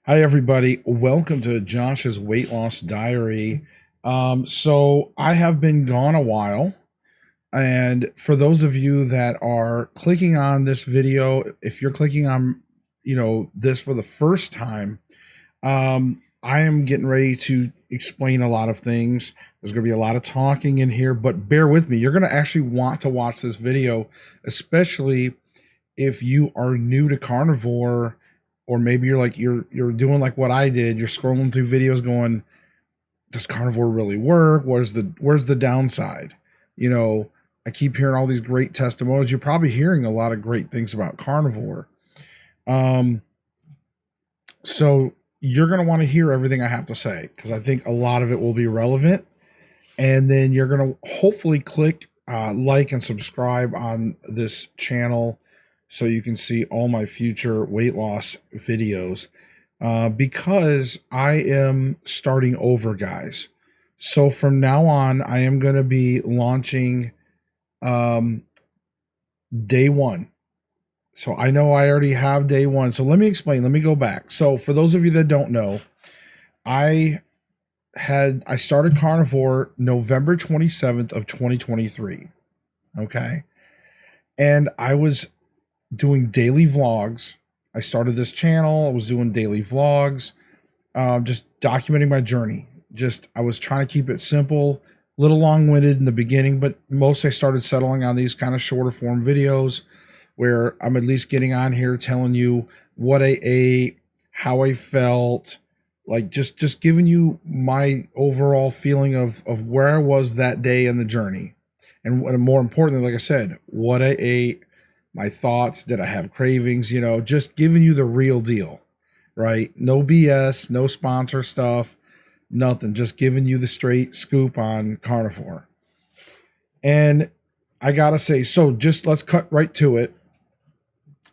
Hi, everybody. Welcome to Josh's Weight Loss Diary. So I have been gone a while. And for those of you that are clicking on this video, if you're clicking on, this for the first time, I am getting ready to explain a lot of things. There's going to be a lot of talking in here, but bear with me. You're going to actually want to watch this video, especially if you are new to carnivore, or maybe you're doing like what I did. You're scrolling through videos going, does carnivore really work? Where's the downside? I keep hearing all these great testimonials. You're probably hearing a lot of great things about carnivore. So you're going to want to hear everything I have to say, because I think a lot of it will be relevant. And then you're going to hopefully click like and subscribe on this channel so you can see all my future weight loss videos, because I am starting over, guys. So from now on, I am going to be launching day one. So I know I already have day one. So let me explain. Let me go back. So for those of you that don't know, I started carnivore November 27th of 2023. Okay. And I was doing daily vlogs. I started this channel. I was doing daily vlogs, just documenting my journey. I was trying to keep it simple, a little long-winded in the beginning, but most I started settling on these kind of shorter form videos where I'm at least getting on here telling you what I ate, how I felt, like just giving you my overall feeling of where I was that day in the journey. And more importantly, like I said, what I ate, my thoughts, did I have cravings, just giving you the real deal, right? No BS, no sponsor stuff, nothing, just giving you the straight scoop on carnivore. And I gotta say, so just let's cut right to it.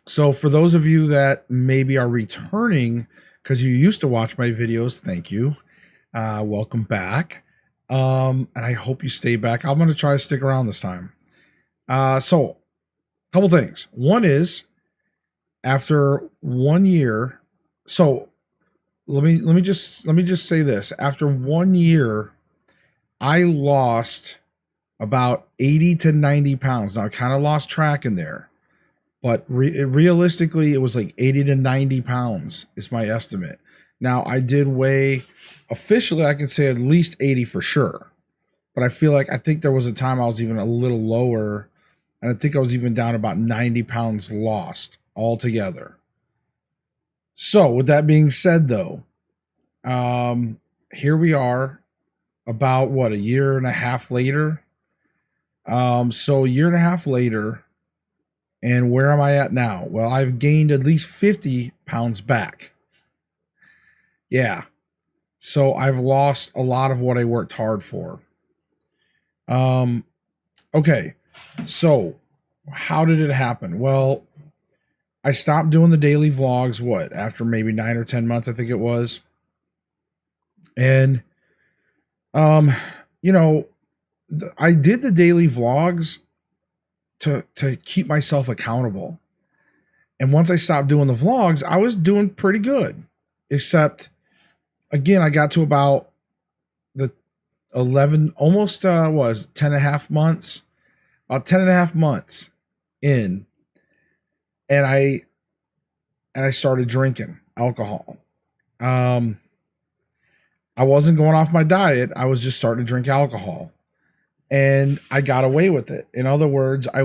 So for those of you that maybe are returning because you used to watch my videos, thank you. Welcome back. And I hope you stay back. I'm going to try to stick around this time. So couple things. One is, after 1 year, so let me just say this. After 1 year, I lost about 80 to 90 pounds. Now I kind of lost track in there, but realistically, it was like 80 to 90 pounds is my estimate. Now I did weigh, officially, I can say at least 80 for sure. But I think there was a time I was even a little lower. And I think I was even down about 90 pounds lost altogether. So with that being said, though, here we are about a year and a half later. So a year and a half later, and where am I at now? Well, I've gained at least 50 pounds back. Yeah. So I've lost a lot of what I worked hard for. Okay. So how did it happen? Well, I stopped doing the daily vlogs, after maybe 9 or 10 months, I think it was. And, I did the daily vlogs to keep myself accountable. And once I stopped doing the vlogs, I was doing pretty good, except again, I got to about the 11, almost, 10 and a half months, about 10 and a half months in. And I started drinking alcohol. I wasn't going off my diet. I was just starting to drink alcohol, and I got away with it. In other words, I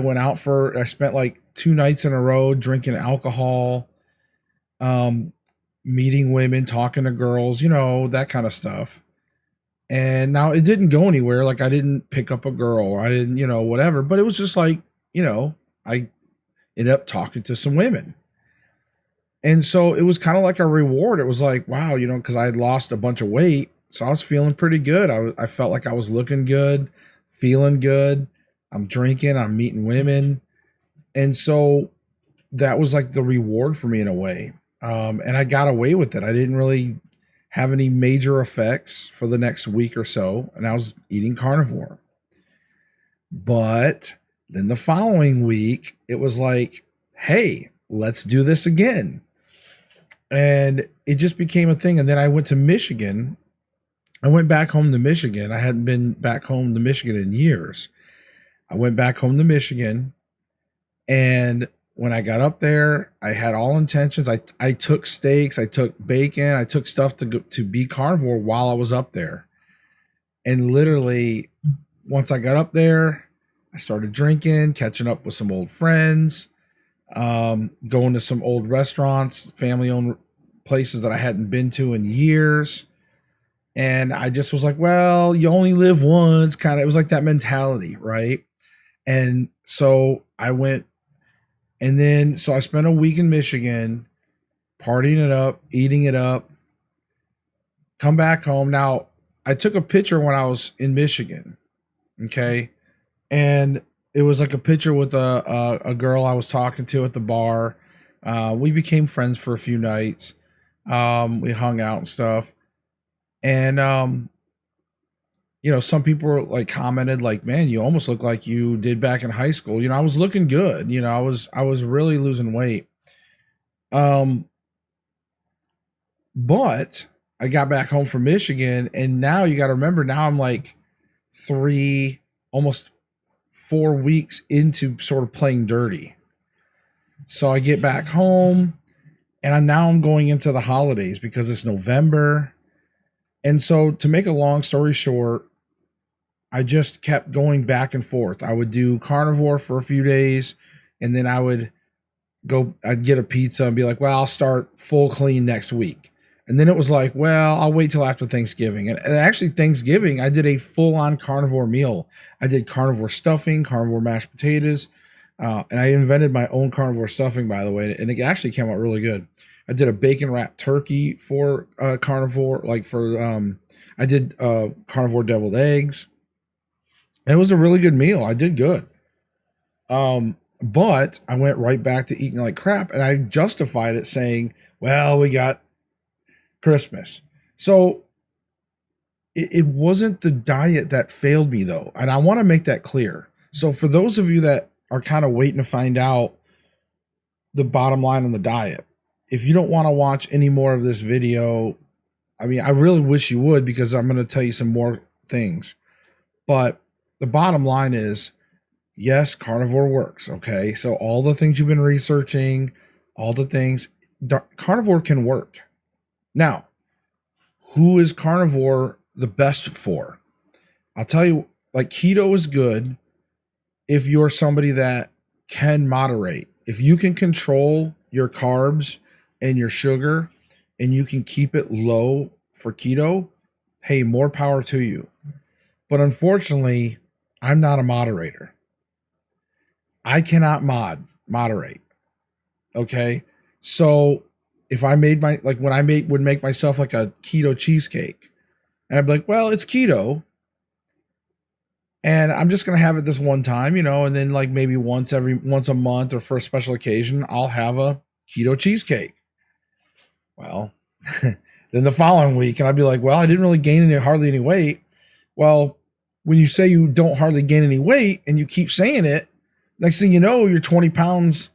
spent like 2 nights in a row drinking alcohol, meeting women, talking to girls, that kind of stuff. And now it didn't go anywhere. Like, I didn't pick up a girl, I didn't, whatever, but it was just like, I ended up talking to some women. And so it was kind of like a reward. It was like, wow, because I had lost a bunch of weight. So I was feeling pretty good. I felt like I was looking good, feeling good. I'm drinking, I'm meeting women. And so that was like the reward for me in a way. And I got away with it. I didn't really have any major effects for the next week or so. And I was eating carnivore. But then the following week, it was like, hey, let's do this again. And it just became a thing. And then I went to Michigan. I went back home to Michigan. I hadn't been back home to Michigan in years. I went back home to Michigan, and when I got up there, I had all intentions. I took steaks, I took bacon, I took stuff to be carnivore while I was up there. And literally, once I got up there, I started drinking, catching up with some old friends, going to some old restaurants, family-owned places that I hadn't been to in years. And I just was like, well, you only live once, kind of. It was like that mentality, right? And so I went, and then so I spent a week in Michigan, partying it up, eating it up, come back home. Now, I took a picture when I was in Michigan, okay? And it was like a picture with a girl I was talking to at the bar. We became friends for a few nights. We hung out and stuff. And, some people like commented like, man, you almost look like you did back in high school. I was looking good. I was really losing weight. But I got back home from Michigan, and now you got to remember, now I'm like almost 4 weeks into sort of playing dirty. So I get back home, and now I'm going into the holidays because it's November. And so to make a long story short, I just kept going back and forth. I would do carnivore for a few days, and then I'd get a pizza and be like, well, I'll start full clean next week. And then it was like, well, I'll wait till after Thanksgiving. And actually Thanksgiving, I did a full-on carnivore meal. I did carnivore stuffing, carnivore mashed potatoes, and I invented my own carnivore stuffing, by the way, and it actually came out really good. I did a bacon wrapped turkey for carnivore, I did carnivore deviled eggs. And it was a really good meal. I did good. But I went right back to eating like crap, and I justified it saying, well, we got Christmas. So it wasn't the diet that failed me, though. And I want to make that clear. So for those of you that are kind of waiting to find out the bottom line on the diet, if you don't want to watch any more of this video, I mean, I really wish you would, because I'm going to tell you some more things. But the bottom line is, yes, carnivore works. Okay. So all the things you've been researching, all the things, carnivore can work. Now, who is carnivore the best for? I'll tell you, like, keto is good if you're somebody that can moderate. If you can control your carbs and your sugar, and you can keep it low for keto, hey, more power to you. But unfortunately, I'm not a moderator. I cannot moderate. Okay. So if I made when I would make myself like a keto cheesecake, and I'd be like, well, it's keto, and I'm just going to have it this one time, and then like maybe once a month or for a special occasion, I'll have a keto cheesecake. Well, then the following week, and I'd be like, well, I didn't really gain hardly any weight. Well, when you say you don't hardly gain any weight and you keep saying it, next thing you know, you're 20 pounds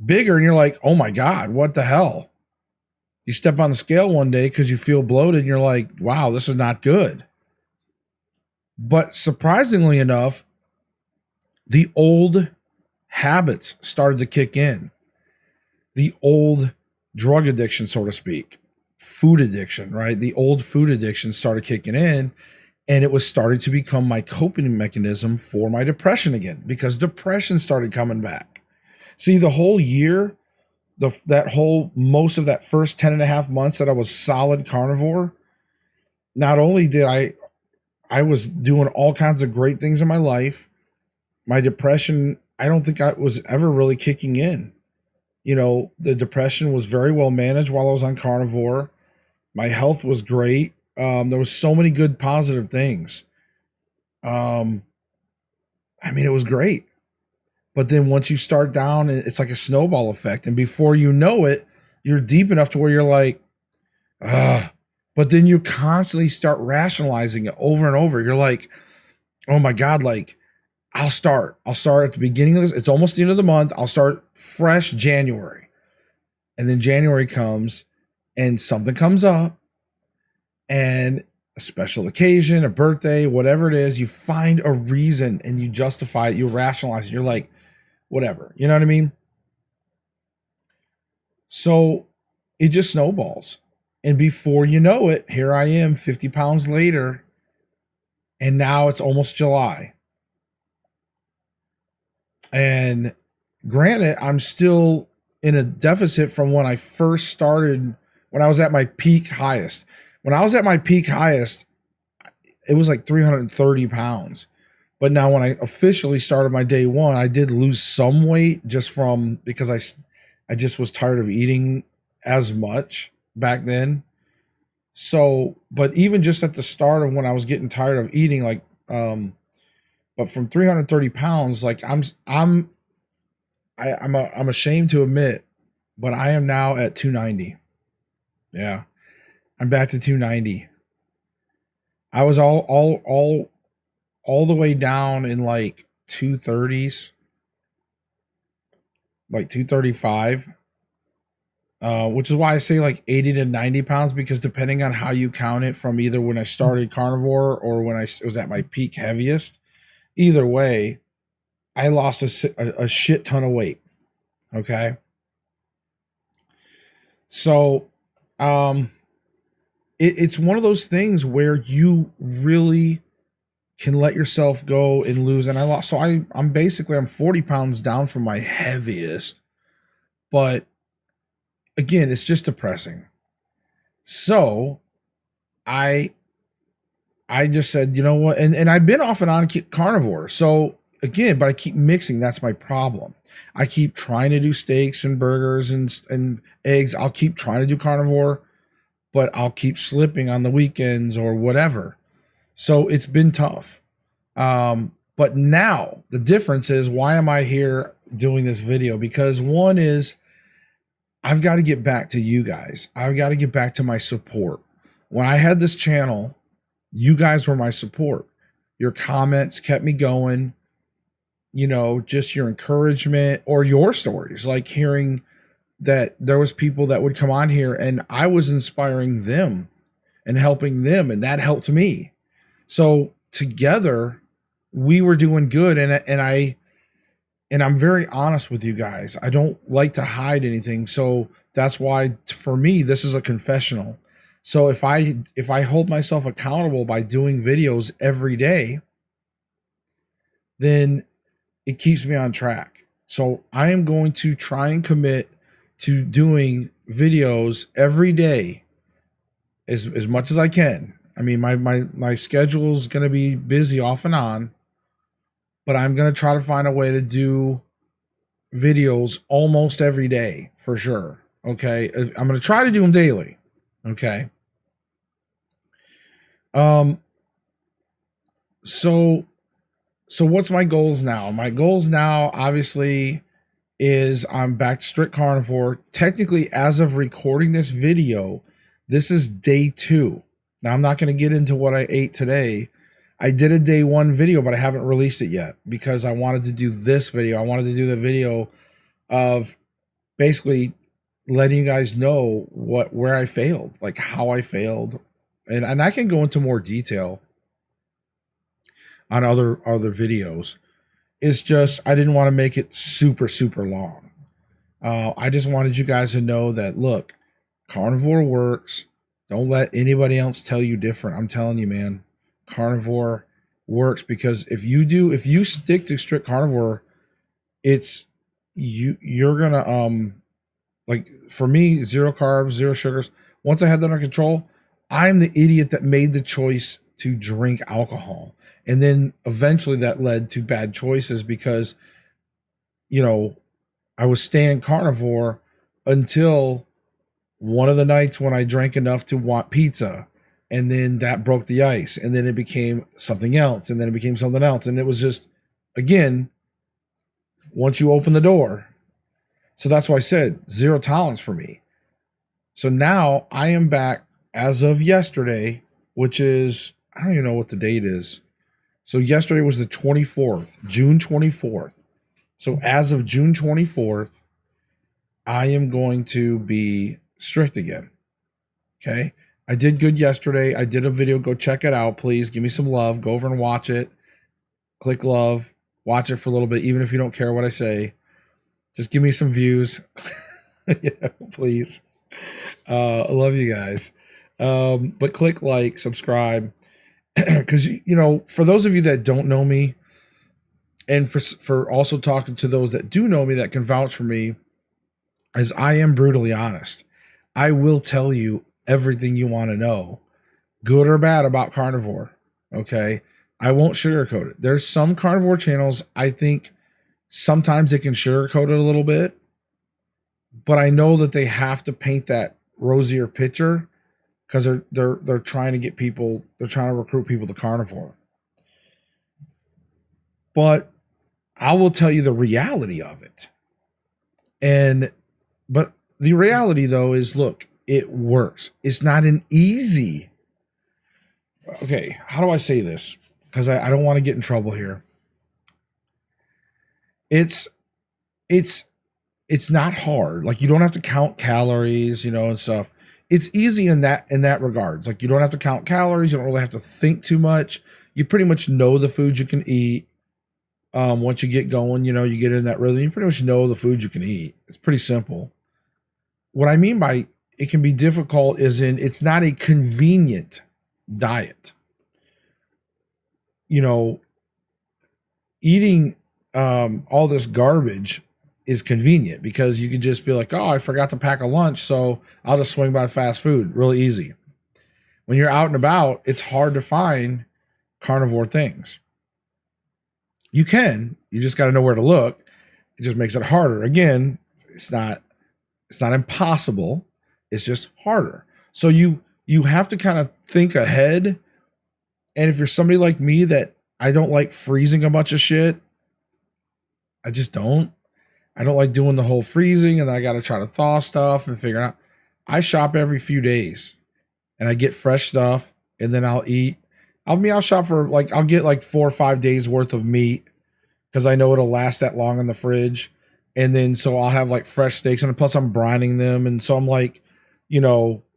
bigger, and you're like, oh my God, what the hell? You step on the scale one day because you feel bloated, and you're like, wow, this is not good. But surprisingly enough, the old habits started to kick in. The old drug addiction, so to speak, food addiction, right? The old food addiction started kicking in, and it was starting to become my coping mechanism for my depression again, because depression started coming back. See, the whole year, most of that first 10 and a half months that I was solid carnivore, not only did I was doing all kinds of great things in my life, my depression, I don't think I was ever really kicking in. The depression was very well managed while I was on carnivore. My health was great. There was so many good positive things. It was great. But then once you start down, it's like a snowball effect. And before you know it, you're deep enough to where you're like, but then you constantly start rationalizing it over and over. You're like, oh my God, like I'll start at the beginning of this. It's almost the end of the month. I'll start fresh January. And then January comes, and something comes up, and a special occasion, a birthday, whatever it is, you find a reason and you justify it, you rationalize it. You're like, whatever. You know what I mean? So it just snowballs. And before you know it, here I am 50 pounds later. And now it's almost July. And granted, I'm still in a deficit from when I first started, when I was at my peak highest. When I was at my peak highest, it was like 330 pounds. But now when I officially started my day one, I did lose some weight just from, because I just was tired of eating as much back then. So, but even just at the start of when I was getting tired of eating, like, but from 330 pounds, like I'm ashamed to admit, but I am now at 290. Yeah. I'm back to 290. I was all the way down in like 230s, like 235. Which is why I say like 80 to 90 pounds, because depending on how you count it, from either when I started carnivore or when I was at my peak heaviest, either way, I lost a shit ton of weight. Okay. So, it's one of those things where you really can let yourself go and lose. And I lost, so I'm basically, I'm 40 pounds down from my heaviest, but again, it's just depressing. So I just said, you know what? And I've been off and on carnivore. So again, but I keep mixing. That's my problem. I keep trying to do steaks and burgers and eggs. I'll keep trying to do carnivore, but I'll keep slipping on the weekends or whatever. So it's been tough. But now the difference is, why am I here doing this video? Because one is, I've got to get back to you guys. I've got to get back to my support. When I had this channel, you guys were my support. Your comments kept me going. You know, just your encouragement, or your stories, like hearing that there was people that would come on here and I was inspiring them and helping them, and that helped me. So together we were doing good. And I'm very honest with you guys. I don't like to hide anything. So that's why, for me, this is a confessional. So if I hold myself accountable by doing videos every day, then it keeps me on track. So I am going to try and commit to doing videos every day as much as I can. I mean, my schedule is going to be busy off and on, but I'm going to try to find a way to do videos almost every day for sure. Okay. I'm going to try to do them daily. Okay. So what's my goals now? My goals now, obviously, is I'm back to strict carnivore. Technically, as of recording this video, this is day 2. Now, I'm not going to get into what I ate today. I did a day 1 video, but I haven't released it yet because I wanted to do this video. I wanted to do the video of basically letting you guys know where I failed, like how I failed. And I can go into more detail on other videos. It's just, I didn't want to make it super, super long. I just wanted you guys to know that, look, carnivore works. Don't let anybody else tell you different. I'm telling you, man, carnivore works, because if you stick to strict carnivore, you're gonna, like for me, 0 carbs, 0 sugars. Once I had that under control, I'm the idiot that made the choice to drink alcohol. And then eventually that led to bad choices, because, you know, I was staying carnivore until one of the nights when I drank enough to want pizza. And then that broke the ice. And then it became something else. And then it became something else. And it was just, again, once you open the door. So that's why I said 0 tolerance for me. So now I am back as of yesterday, which is, I don't even know what the date is. So yesterday was the 24th, June 24th. So as of June 24th, I am going to be strict again. Okay. I did good yesterday. I did a video. Go check it out. Please give me some love. Go over and watch it. Click love. Watch it for a little bit, even if you don't care what I say. Just give me some views. Please. I love you guys. But click like, subscribe. Because, for those of you that don't know me, and for also talking to those that do know me that can vouch for me, as I am brutally honest. I will tell you everything you want to know, good or bad, about carnivore. Okay. I won't sugarcoat it. There's some carnivore channels, I think sometimes they can sugarcoat it a little bit, but I know that they have to paint that rosier picture because they're trying to get people, they're trying to recruit people to carnivore. But I will tell you the reality of it. But the reality though is, look, it works. It's not an easy. Okay, how do I say this? Because I don't want to get in trouble here. It's not hard. Like, you don't have to count calories, and stuff. It's easy in that regards. Like, you don't have to count calories. You don't really have to think too much. You pretty much know the food you can eat. Once you get going, you get in that rhythm. You pretty much know the food you can eat. It's pretty simple. What I mean by it can be difficult is it's not a convenient diet. Eating all this garbage is convenient because you can just be like, oh, I forgot to pack a lunch, so I'll just swing by fast food. Really easy. When you're out and about, it's hard to find carnivore things. You just got to know where to look. It just makes it harder. Again, it's not impossible. It's just harder. So you have to kind of think ahead. And if you're somebody like me that I don't like freezing a bunch of shit, I just don't. I don't like doing the whole freezing, and then I got to try to thaw stuff and figure out. I shop every few days and I get fresh stuff, and then I'll eat. I'll shop for I'll get 4 or 5 days worth of meat because I know it'll last that long in the fridge. And then, so I'll have fresh steaks, and plus I'm brining them. And so I'm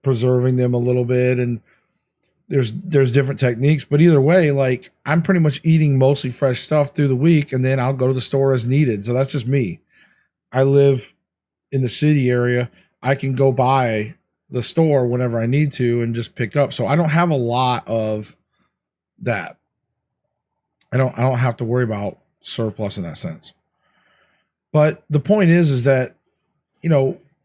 preserving them a little bit. And there's different techniques, but either way, I'm pretty much eating mostly fresh stuff through the week. And then I'll go to the store as needed. So that's just me. I live in the city area. I can go by the store whenever I need to and just pick up. So I don't have a lot of that. I don't have to worry about surplus in that sense. But the point is that,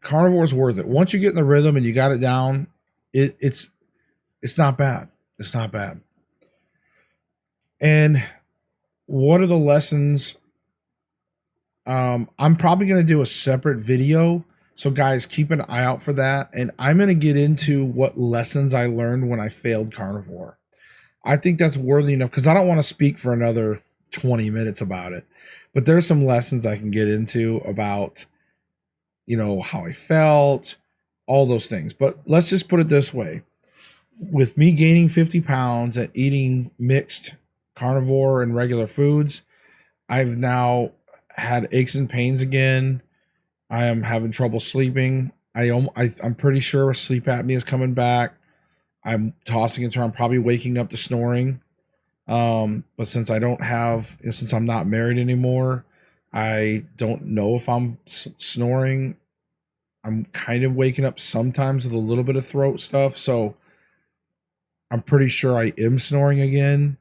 carnivore is worth it. Once you get in the rhythm and you got it down, it's not bad. It's not bad. And what are the lessons? I'm probably going to do a separate video. So guys, keep an eye out for that. And I'm going to get into what lessons I learned when I failed carnivore. I think that's worthy enough because I don't want to speak for another 20 minutes about it. But there's some lessons I can get into about, how I felt, all those things. But let's just put it this way. With me gaining 50 pounds and eating mixed carnivore and regular foods, I've now had aches and pains again. I am having trouble sleeping. I'm pretty sure sleep apnea is coming back. I'm tossing and turning. I'm probably waking up to snoring. But since since I'm not married anymore, I don't know if I'm snoring. I'm kind of waking up sometimes with a little bit of throat stuff. So I'm pretty sure I am snoring again.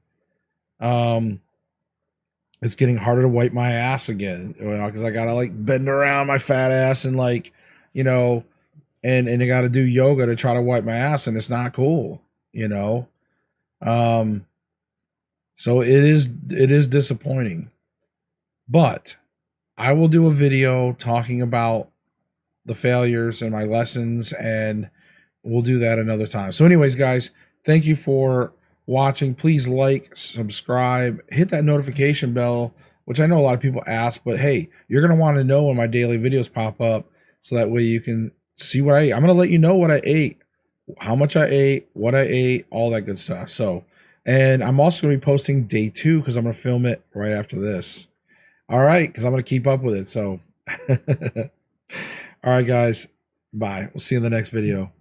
It's getting harder to wipe my ass again, because I gotta bend around my fat ass and and I gotta do yoga to try to wipe my ass, and it's not cool, So it is disappointing, but I will do a video talking about the failures and my lessons, and we'll do that another time. So anyways, guys, thank you for watching. Please like, subscribe, hit that notification bell, which I know a lot of people ask, but hey, you're going to want to know when my daily videos pop up, so that way you can see what I ate. I'm going to let you know what I ate, how much I ate, what I ate, all that good stuff. So, and I'm also going to be posting day 2 because I'm going to film it right after this. All right, because I'm going to keep up with it. So, all right, guys, bye. We'll see you in the next video.